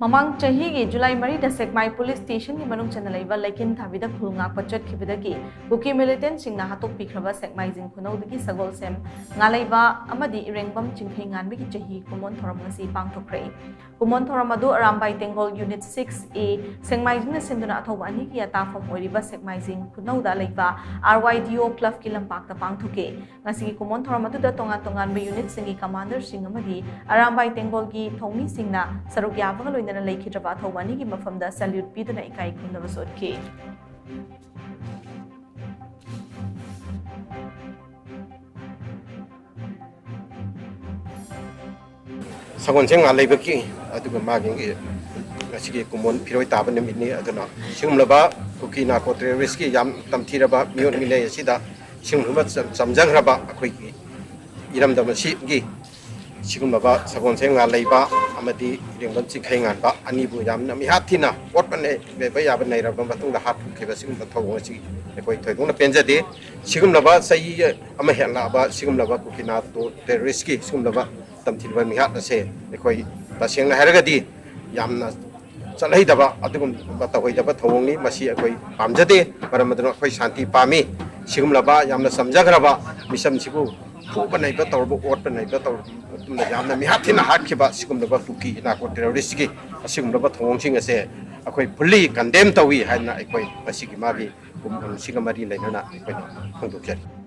Mamang Chahi ki July Mari da SEKMAI Police Station ki manung CHANNA LEIBA LEIKINTHABI da KHUL NGAKPA CHATKHIBADAGI KUKI MILITANT SHING na HATTOKPIKHRABA SEKMAIJIN KHUNOU dagi Shagolsem Ngaleiba Amadi Irengbam Chingkheinganba ki Chahi Kumon Thouram Ngasi Pangthokhre Kumon Thouram adu Arambai Tengol Unit 6A SEKMAIJIN sinduna athoba ani ki atafam oiriba SEKMAIJIN KHUNOU da LEIBA RYDO Club ki lampak ta pangthoke ngasi ki Kumon Thouram adu da tongan unit singi commander sing amadi Arambai Tengol ki thongmi singna saruk yabaga loina LEIKINTHABI thawani ki mafamda salute piduna ikai khunaba sotke Shagolsem Ngaleiba ki aduga magi ngasi kumon piroi taba nimini aduna singumlaba kuki na ko terrorist ki yam tamthiraba miot mile sida singumba samjangraba akhoi ki iramdama si gi singumlaba Shagolsem Ngaleiba Amadi Irengbam Chingkheinganba anibu yamna mi hathina otpane beba yaba nairaba matungda hatkhiba singumba thawngasi ekoi thoidungna penjade singumlaba sai ama helaba singumlaba kuki na to terrorist ki singumlaba tamthirba mi hatna se ekoi tasengna haragadi yamna chalhaidaba adugum batahoidaba thawngni masi ekoi pamjade maramaduna ekoi shanti pami singumlaba yamna samjagraba misam sibu fuba naiba tawrbo otpa naiba tawr tumna yamna mi hathina hakhiba sigumlaba kuki na ko terrorist ki asigumlaba thawngsing ase ekoi fully condemn tawi haina ekoi masigi magi sigamari lainana ekoi khongdokjari